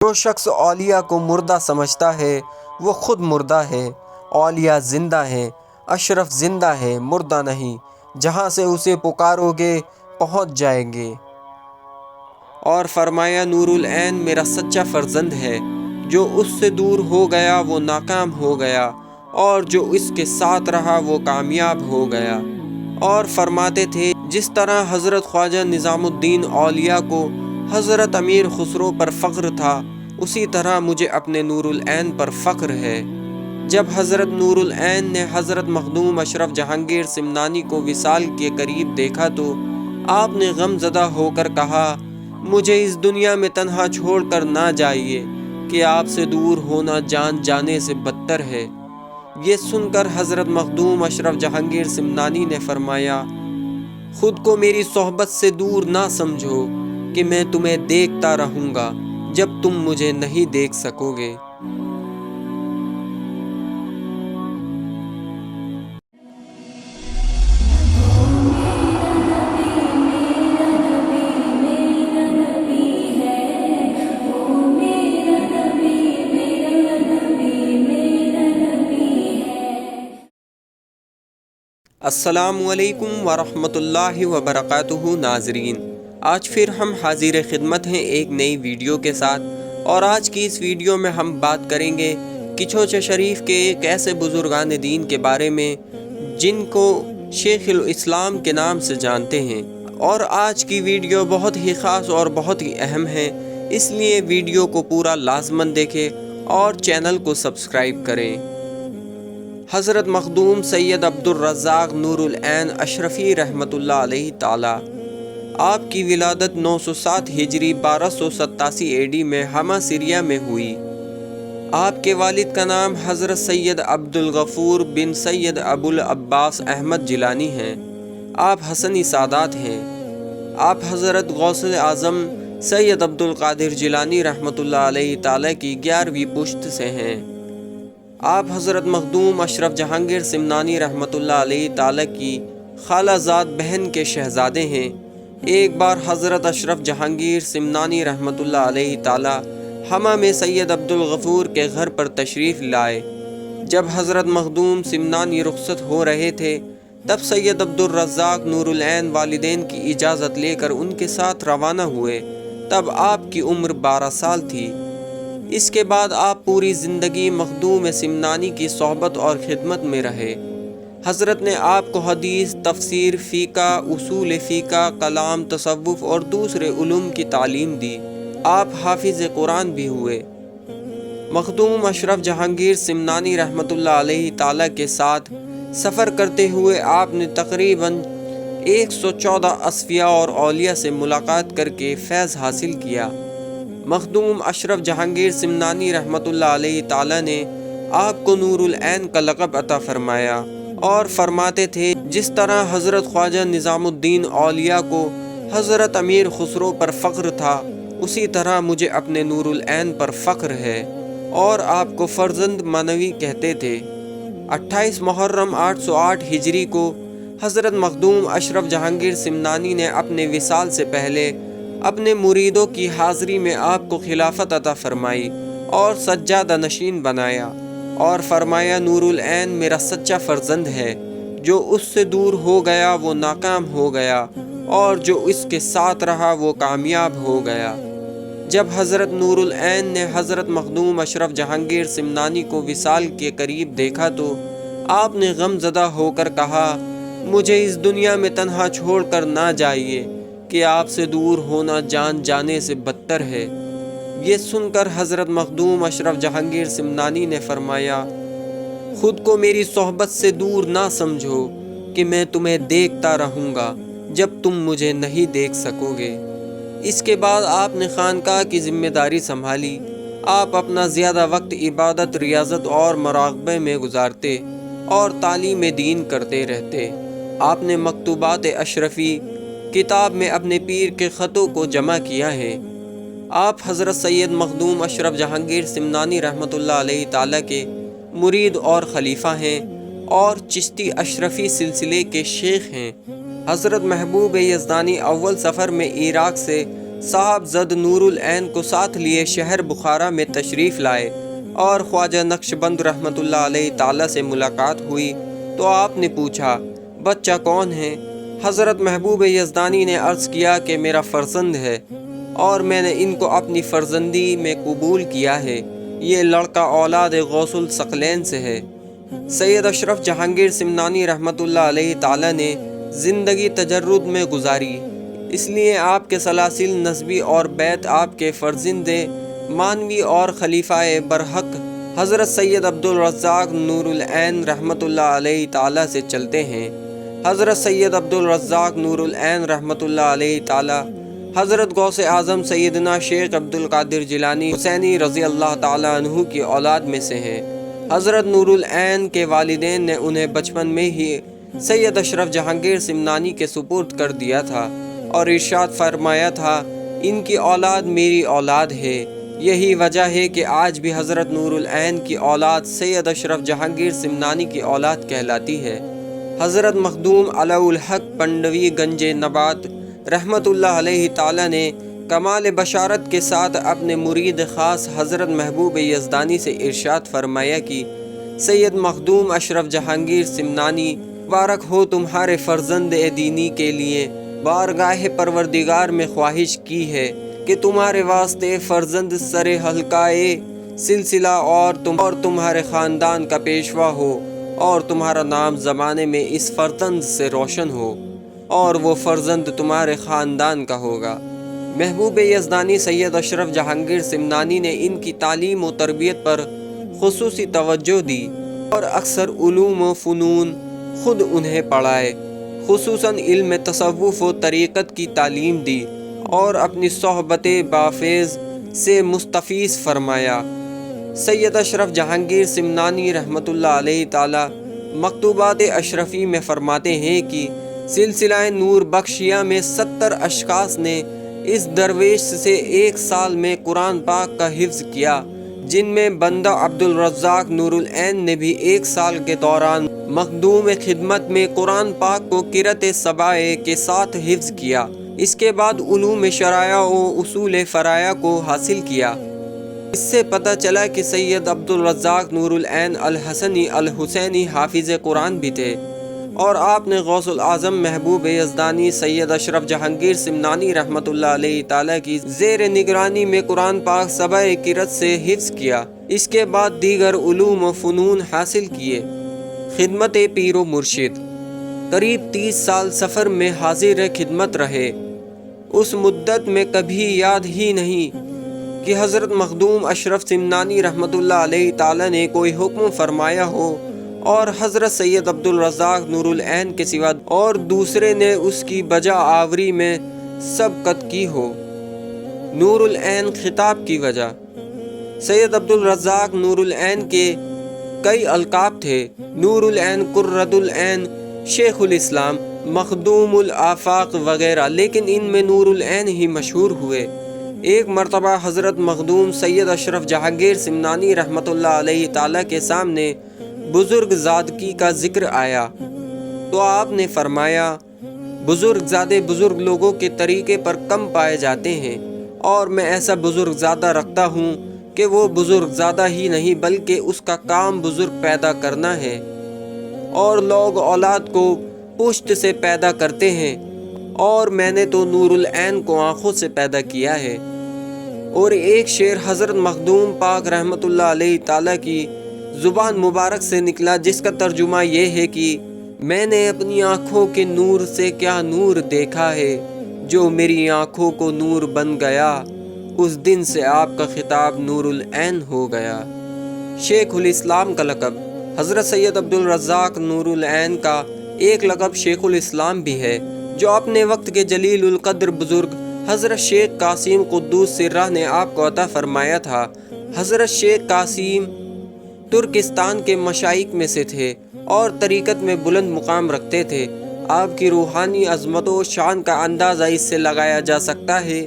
جو شخص اولیاء کو مردہ سمجھتا ہے وہ خود مردہ ہے۔ اولیاء زندہ ہیں، اشرف زندہ ہے، مردہ نہیں۔ جہاں سے اسے پکارو گے پہنچ جائیں گے۔ اور فرمایا نور العین میرا سچا فرزند ہے، جو اس سے دور ہو گیا وہ ناکام ہو گیا، اور جو اس کے ساتھ رہا وہ کامیاب ہو گیا۔ اور فرماتے تھے جس طرح حضرت خواجہ نظام الدین اولیاء کو حضرت امیر خسرو پر فخر تھا، اسی طرح مجھے اپنے نور العین پر فخر ہے۔ جب حضرت نور العین نے حضرت مخدوم اشرف جہانگیر سمنانی کو وصال کے قریب دیکھا تو آپ نے غم زدہ ہو کر کہا، مجھے اس دنیا میں تنہا چھوڑ کر نہ جائیے کہ آپ سے دور ہونا جان جانے سے بدتر ہے۔ یہ سن کر حضرت مخدوم اشرف جہانگیر سمنانی نے فرمایا، خود کو میری صحبت سے دور نہ سمجھو کہ میں تمہیں دیکھتا رہوں گا جب تم مجھے نہیں دیکھ سکو گے۔ السلام علیکم ورحمۃ اللہ وبرکاتہ۔ ناظرین، آج پھر ہم حاضر خدمت ہیں ایک نئی ویڈیو کے ساتھ، اور آج کی اس ویڈیو میں ہم بات کریں گے کچھوچے شریف کے ایک ایسے بزرگان دین کے بارے میں جن کو شیخ الاسلام کے نام سے جانتے ہیں۔ اور آج کی ویڈیو بہت ہی خاص اور بہت ہی اہم ہے، اس لیے ویڈیو کو پورا لازماً دیکھیں اور چینل کو سبسکرائب کریں۔ حضرت مخدوم سید عبدالرزاق نور العین اشرفی رحمۃ اللہ علیہ تعالی، آپ کی ولادت 907 ہجری 1287 AD میں ہمہ سیریا میں ہوئی۔ آپ کے والد کا نام حضرت سید عبدالغفور بن سید ابو العباس احمد جیلانی ہیں۔ آپ حسنی سادات ہیں۔ آپ حضرت غوث اعظم سید عبدالقادر جیلانی رحمۃ اللہ علیہ تعالی کی 11ویں پشت سے ہیں۔ آپ حضرت مخدوم اشرف جہانگیر سمنانی رحمۃ اللہ علیہ تعالی کی خالہ زاد بہن کے شہزادے ہیں۔ ایک بار حضرت اشرف جہانگیر سمنانی رحمۃ اللہ علیہ تعالی ہمہ میں سید عبدالغفور کے گھر پر تشریف لائے۔ جب حضرت مخدوم سمنانی رخصت ہو رہے تھے تب سید عبدالرزاق نور العین والدین کی اجازت لے کر ان کے ساتھ روانہ ہوئے۔ تب آپ کی عمر 12 سال تھی۔ اس کے بعد آپ پوری زندگی مخدوم سمنانی کی صحبت اور خدمت میں رہے۔ حضرت نے آپ کو حدیث، تفسیر، فقہ، اصول فقہ، کلام، تصوف اور دوسرے علوم کی تعلیم دی۔ آپ حافظ قرآن بھی ہوئے۔ مخدوم اشرف جہانگیر سمنانی رحمۃ اللہ علیہ تعالی کے ساتھ سفر کرتے ہوئے آپ نے تقریباً 114 اصفیاء اور اولیاء سے ملاقات کر کے فیض حاصل کیا۔ مخدوم اشرف جہانگیر سمنانی رحمۃ اللہ علیہ تعالی نے آپ کو نور العین کا لقب عطا فرمایا، اور فرماتے تھے جس طرح حضرت خواجہ نظام الدین اولیاء کو حضرت امیر خسرو پر فخر تھا، اسی طرح مجھے اپنے نور العین پر فخر ہے، اور آپ کو فرزند معنوی کہتے تھے۔ 28 محرم 808 ہجری کو حضرت مخدوم اشرف جہانگیر سمنانی نے اپنے وصال سے پہلے اپنے مریدوں کی حاضری میں آپ کو خلافت عطا فرمائی اور سجادہ نشین بنایا، اور فرمایا نور العین میرا سچا فرزند ہے، جو اس سے دور ہو گیا وہ ناکام ہو گیا، اور جو اس کے ساتھ رہا وہ کامیاب ہو گیا۔ جب حضرت نور العین نے حضرت مخدوم اشرف جہانگیر سمنانی کو وصال کے قریب دیکھا تو آپ نے غم زدہ ہو کر کہا، مجھے اس دنیا میں تنہا چھوڑ کر نہ جائیے کہ آپ سے دور ہونا جان جانے سے بدتر ہے۔ یہ سن کر حضرت مخدوم اشرف جہانگیر سمنانی نے فرمایا، خود کو میری صحبت سے دور نہ سمجھو کہ میں تمہیں دیکھتا رہوں گا جب تم مجھے نہیں دیکھ سکو گے۔ اس کے بعد آپ نے خانقاہ کی ذمہ داری سنبھالی۔ آپ اپنا زیادہ وقت عبادت، ریاضت اور مراقبے میں گزارتے اور تعلیم دین کرتے رہتے۔ آپ نے مکتوبات اشرفی کتاب میں اپنے پیر کے خطوں کو جمع کیا ہے۔ آپ حضرت سید مخدوم اشرف جہانگیر سمنانی رحمۃ اللہ علیہ تعالی کے مرید اور خلیفہ ہیں، اور چشتی اشرفی سلسلے کے شیخ ہیں۔ حضرت محبوب یزدانی اول سفر میں عراق سے صاحب زد نور العین کو ساتھ لیے شہر بخارا میں تشریف لائے اور خواجہ نقشبند رحمۃ اللہ علیہ تعالیٰ سے ملاقات ہوئی تو آپ نے پوچھا بچہ کون ہے؟ حضرت محبوب یزدانی نے عرض کیا کہ میرا فرزند ہے اور میں نے ان کو اپنی فرزندی میں قبول کیا ہے، یہ لڑکا اولاد غوث الثقلین سے ہے۔ سید اشرف جہانگیر سمنانی رحمۃ اللہ علیہ تعالیٰ نے زندگی تجرد میں گزاری، اس لیے آپ کے سلاسل نسبی اور بیت آپ کے فرزند مانوی اور خلیفہ برحق حضرت سید عبدالرزاق نور العین رحمۃ اللہ علیہ تعالیٰ سے چلتے ہیں۔ حضرت سید عبدالرزاق نور العین رحمۃ اللہ علیہ تعالیٰ حضرت غوث اعظم سیدنا شیخ عبدالقادر جیلانی حسینی رضی اللہ تعالیٰ عنہ کی اولاد میں سے ہیں۔ حضرت نور العین کے والدین نے انہیں بچپن میں ہی سید اشرف جہانگیر سمنانی کے سپرد کر دیا تھا اور ارشاد فرمایا تھا ان کی اولاد میری اولاد ہے، یہی وجہ ہے کہ آج بھی حضرت نور العین کی اولاد سید اشرف جہانگیر سمنانی کی اولاد کہلاتی ہے۔ حضرت مخدوم علاء الحق پنڈوی گنج نبات رحمۃ اللہ علیہ تعالیٰ نے کمال بشارت کے ساتھ اپنے مرید خاص حضرت محبوب یزدانی سے ارشاد فرمایا کہ سید مخدوم اشرف جہانگیر سمنانی مبارک ہو تمہارے فرزند دینی کے لیے بارگاہ پروردگار میں خواہش کی ہے کہ تمہارے واسطے فرزند سر حلقائے سلسلہ اور تمہارے خاندان کا پیشوا ہو اور تمہارا نام زمانے میں اس فرزند سے روشن ہو اور وہ فرزند تمہارے خاندان کا ہوگا۔ محبوب یزدانی سید اشرف جہانگیر سمنانی نے ان کی تعلیم و تربیت پر خصوصی توجہ دی اور اکثر علوم و فنون خود انہیں پڑھائے، خصوصاً علم تصوف و طریقت کی تعلیم دی اور اپنی صحبت بافیض سے مستفیض فرمایا۔ سید اشرف جہانگیر سمنانی رحمۃ اللہ علیہ تعالیٰ مکتوبات اشرفی میں فرماتے ہیں کہ سلسلہ نور بخشیہ میں 70 اشخاص نے اس درویش سے 1 سال میں قرآن پاک کا حفظ کیا، جن میں بندہ عبدالرزاق نور العین نے بھی 1 سال کے دوران مخدوم خدمت میں قرآن پاک کو قرأت سبع کے ساتھ حفظ کیا۔ اس کے بعد علوم شرائع و اصول فرائع کو حاصل کیا۔ اس سے پتہ چلا کہ سید عبدالرزاق نور العین الحسنی الحسینی حافظ قرآن بھی تھے اور آپ نے غوث الاعظم محبوب یزدانی سید اشرف جہانگیر سمنانی رحمۃ اللہ علیہ تعالیٰ کی زیر نگرانی میں قرآن پاک سبع قرأت سے حفظ کیا۔ اس کے بعد دیگر علوم و فنون حاصل کیے۔ خدمت پیر و مرشد قریب 30 سال سفر میں حاضر خدمت رہے۔ اس مدت میں کبھی یاد ہی نہیں کہ حضرت مخدوم اشرف سمنانی رحمۃ اللہ علیہ تعالیٰ نے کوئی حکم فرمایا ہو اور حضرت سید عبدالرزاق نور العین کے سوا اور دوسرے نے اس کی بجا آوری میں سبقت کی ہو۔ نور العین خطاب کی وجہ۔ سید عبدالرزاق نور العین کے کئی القاب تھے، نور العین، قرۃ العین، شیخ الاسلام، مخدوم الآفاق وغیرہ، لیکن ان میں نور العین ہی مشہور ہوئے۔ ایک مرتبہ حضرت مخدوم سید اشرف جہانگیر سمنانی رحمۃ اللہ علیہ تعالیٰ کے سامنے بزرگ زادگی کا ذکر آیا تو آپ نے فرمایا بزرگ زادے بزرگ لوگوں کے طریقے پر کم پائے جاتے ہیں اور میں ایسا بزرگ زادہ رکھتا ہوں کہ وہ بزرگ زادہ ہی نہیں بلکہ اس کا کام بزرگ پیدا کرنا ہے، اور لوگ اولاد کو پشت سے پیدا کرتے ہیں اور میں نے تو نور العین کو آنکھوں سے پیدا کیا ہے۔ اور ایک شعر حضرت مخدوم پاک رحمۃ اللہ علیہ تعالیٰ کی زبان مبارک سے نکلا جس کا ترجمہ یہ ہے کہ میں نے اپنی آنکھوں کے نور سے کیا نور دیکھا ہے، جو میری آنکھوں کو نور بن گیا، اس دن سے آپ کا خطاب نور العین ہو گیا۔ شیخ الاسلام کا لقب۔ حضرت سید عبدالرزاق نور العین کا ایک لقب شیخ الاسلام بھی ہے جو اپنے وقت کے جلیل القدر بزرگ حضرت شیخ قاسم قدوس سرہ نے آپ کو عطا فرمایا تھا۔ حضرت شیخ قاسم ترکستان کے مشائخ میں سے تھے اور طریقت میں بلند مقام رکھتے تھے۔ آپ کی روحانی عظمت و شان کا اندازہ اس سے لگایا جا سکتا ہے۔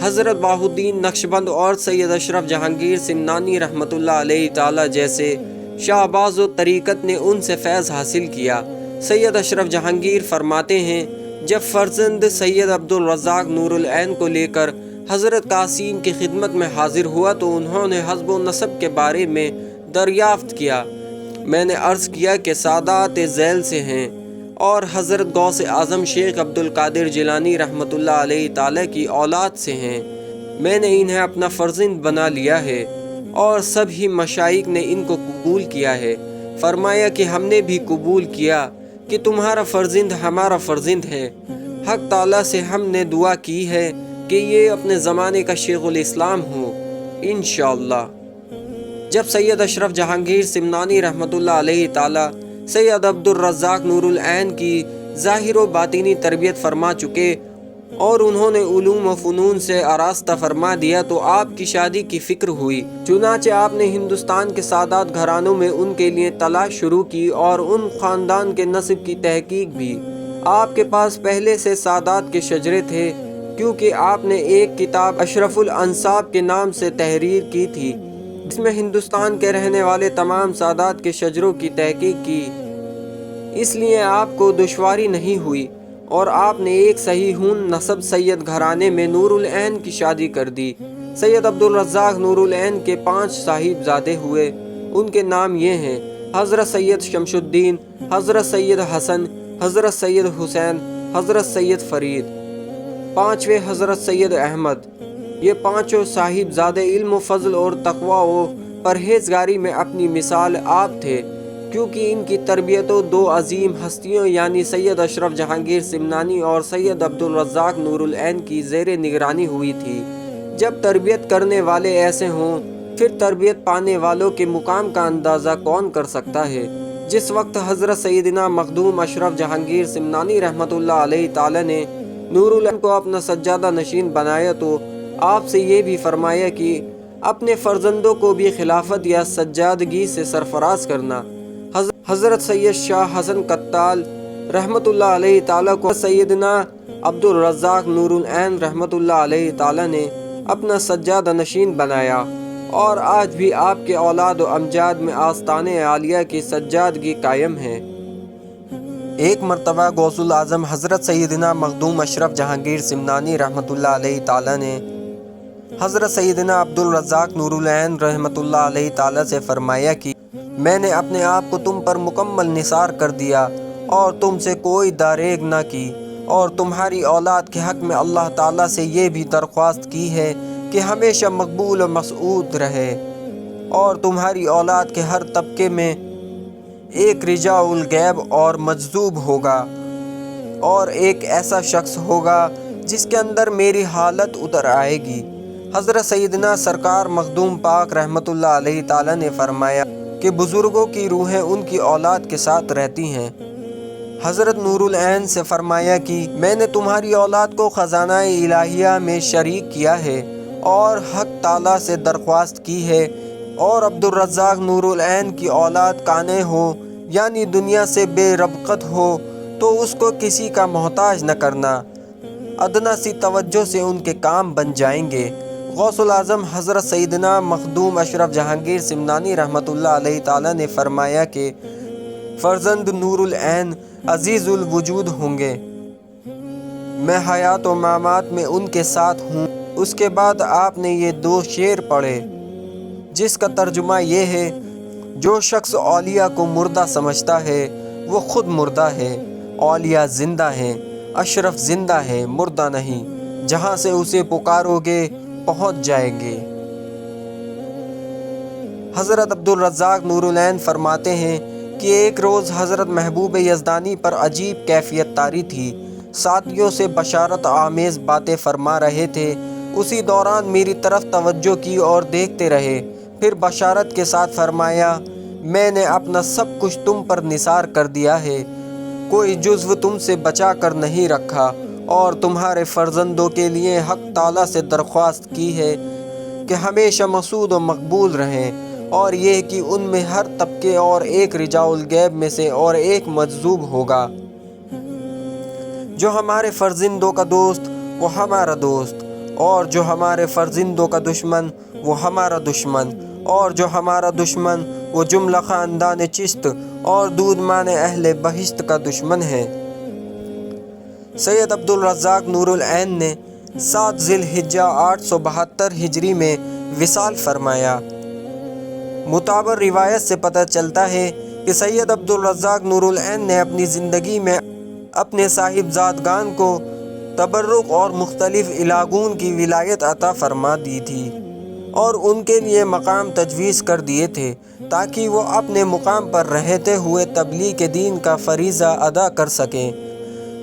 حضرت بہاء الدین نقشبند اور سید اشرف جہانگیر سمنانی رحمۃ اللہ علیہ تعالیٰ جیسے شہباز و طریقت نے ان سے فیض حاصل کیا۔ سید اشرف جہانگیر فرماتے ہیں جب فرزند سید عبدالرزاق نور العین کو لے کر حضرت قاسم کی خدمت میں حاضر ہوا تو انہوں نے حسب و نسب کے بارے میں دریافت کیا۔ میں نے عرض کیا کہ سادات ذیل سے ہیں اور حضرت غوث اعظم شیخ عبدالقادر جیلانی رحمۃ اللہ علیہ تعالی کی اولاد سے ہیں۔ میں نے انہیں اپنا فرزند بنا لیا ہے اور سبھی مشائخ نے ان کو قبول کیا ہے۔ فرمایا کہ ہم نے بھی قبول کیا کہ تمہارا فرزند ہمارا فرزند ہے۔ حق تعالیٰ سے ہم نے دعا کی ہے کہ یہ اپنے زمانے کا شیخ الاسلام ہو انشاءاللہ۔ جب سید اشرف جہانگیر سمنانی رحمۃ اللہ علیہ تعالی سید عبدالرزاق نور العین کی ظاہر و باطنی تربیت فرما چکے اور انہوں نے علوم و فنون سے آراستہ فرما دیا تو آپ کی شادی کی فکر ہوئی۔ چنانچہ آپ نے ہندوستان کے سادات گھرانوں میں ان کے لیے تلاش شروع کی اور ان خاندان کے نسب کی تحقیق بھی۔ آپ کے پاس پہلے سے سادات کے شجرے تھے کیونکہ آپ نے ایک کتاب اشرف الانساب کے نام سے تحریر کی تھی جس میں ہندوستان کے رہنے والے تمام سادات کے شجروں کی تحقیق کی، اس لیے آپ کو دشواری نہیں ہوئی اور آپ نے ایک صحیح نسب سید گھرانے میں نور العین کی شادی کر دی۔ سید عبدالرزاق نور العین کے 5 صاحبزادے ہوئے۔ ان کے نام یہ ہیں: حضرت سید شمس الدین، حضرت سید حسن، حضرت سید حسین، حضرت سید فرید، 5ویں حضرت سید احمد۔ یہ 5 صاحبزادے علم و فضل اور تقوی و پرہیزگاری میں اپنی مثال آپ تھے، کیونکہ ان کی تربیت 2 عظیم ہستیوں یعنی سید اشرف جہانگیر سمنانی اور سید عبدالرزاق نور العین کی زیر نگرانی ہوئی تھی۔ جب تربیت کرنے والے ایسے ہوں پھر تربیت پانے والوں کے مقام کا اندازہ کون کر سکتا ہے۔ جس وقت حضرت سیدنا مخدوم اشرف جہانگیر سمنانی رحمۃ اللہ علیہ تعالی نے نور العین کو اپنا سجادہ نشین بنایا تو آپ سے یہ بھی فرمایا کہ اپنے فرزندوں کو بھی خلافت یا سجادگی سے سرفراز کرنا۔ حضرت سید شاہ حسن قتال رحمۃ اللہ علیہ تعالیٰ کو سیدنا عبدالرزاق نور العین رحمۃ اللہ علیہ تعالیٰ نے اپنا سجادہ نشین بنایا اور آج بھی آپ کے اولاد و امجاد میں آستان عالیہ کی سجادگی قائم ہے۔ ایک مرتبہ غوث الاعظم حضرت سیدنا مخدوم اشرف جہانگیر سمنانی رحمۃ اللہ علیہ تعالیٰ نے حضرت سیدنا عبدالرزاق نور العین رحمۃ اللہ علیہ تعالیٰ سے فرمایا کہ میں نے اپنے آپ کو تم پر مکمل نثار کر دیا اور تم سے کوئی داریغ نہ کی، اور تمہاری اولاد کے حق میں اللہ تعالیٰ سے یہ بھی درخواست کی ہے کہ ہمیشہ مقبول و مسعود رہے، اور تمہاری اولاد کے ہر طبقے میں ایک رجاء الغیب اور مجذوب ہوگا، اور ایک ایسا شخص ہوگا جس کے اندر میری حالت اتر آئے گی۔ حضرت سیدنا سرکار مخدوم پاک رحمۃ اللہ علیہ تعالیٰ نے فرمایا کہ بزرگوں کی روحیں ان کی اولاد کے ساتھ رہتی ہیں۔ حضرت نور العین سے فرمایا کہ میں نے تمہاری اولاد کو خزانہ الہیہ میں شریک کیا ہے اور حق تعالیٰ سے درخواست کی ہے، اور عبدالرزاق نور العین کی اولاد کانے ہو یعنی دنیا سے بے ربقت ہو تو اس کو کسی کا محتاج نہ کرنا، ادنا سی توجہ سے ان کے کام بن جائیں گے۔ غوث الاعظم حضرت سیدنا مخدوم اشرف جہانگیر سمنانی رحمۃ اللہ علیہ تعالیٰ نے فرمایا کہ فرزند نور العین عزیز الوجود ہوں گے، میں حیات و ممات میں ان کے ساتھ ہوں۔ اس کے بعد آپ نے یہ 2 شعر پڑھے جس کا ترجمہ یہ ہے: جو شخص اولیاء کو مردہ سمجھتا ہے وہ خود مردہ ہے، اولیاء زندہ ہیں، اشرف زندہ ہے مردہ نہیں، جہاں سے اسے پکارو گے پہنچ جائیں گے۔ حضرت عبدالرزاق نور العین فرماتے ہیں کہ ایک روز حضرت محبوب یزدانی پر عجیب کیفیت طاری تھی، ساتھیوں سے بشارت آمیز باتیں فرما رہے تھے، اسی دوران میری طرف توجہ کی اور دیکھتے رہے، پھر بشارت کے ساتھ فرمایا میں نے اپنا سب کچھ تم پر نثار کر دیا ہے، کوئی جزو تم سے بچا کر نہیں رکھا، اور تمہارے فرزندوں کے لیے حق تعالیٰ سے درخواست کی ہے کہ ہمیشہ مسعود و مقبول رہیں، اور یہ کہ ان میں ہر طبقے اور ایک رجاء الغیب میں سے اور ایک مجذوب ہوگا۔ جو ہمارے فرزندوں کا دوست وہ ہمارا دوست، اور جو ہمارے فرزندوں کا دشمن وہ ہمارا دشمن، اور جو ہمارا دشمن وہ جملہ خاندان چشت اور دودمان اہل بہشت کا دشمن ہے۔ سید عبدالرزاق نور العین نے 7 ذی الحجہ 872 ہجری میں وصال فرمایا۔ معتبر روایت سے پتہ چلتا ہے کہ سید عبدالرزاق نور العین نے اپنی زندگی میں اپنے صاحبزادگان کو تبرک اور مختلف علاقوں کی ولایت عطا فرما دی تھی اور ان کے لیے مقام تجویز کر دیے تھے تاکہ وہ اپنے مقام پر رہتے ہوئے تبلیغ دین کا فریضہ ادا کر سکیں۔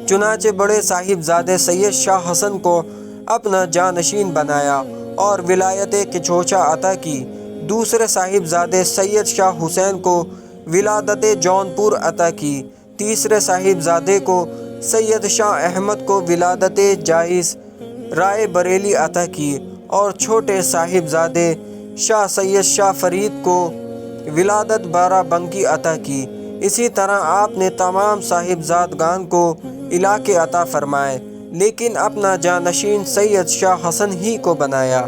چنانچہ بڑے صاحبزادے سید شاہ حسن کو اپنا جانشین بنایا اور ولایت کچوچا عطا کی۔ دوسرے صاحبزادے سید شاہ حسین کو ولادت جونپور عطا کی۔ تیسرے صاحبزادے کو سید شاہ احمد کو ولادت جائز رائے بریلی عطا کی اور چھوٹے صاحبزادے شاہ سید شاہ فرید کو ولادت بارہ بنکی عطا کی۔ اسی طرح آپ نے تمام صاحبزادگان کو علاقے عطا فرمائے لیکن اپنا جانشین سید شاہ حسن ہی کو بنایا۔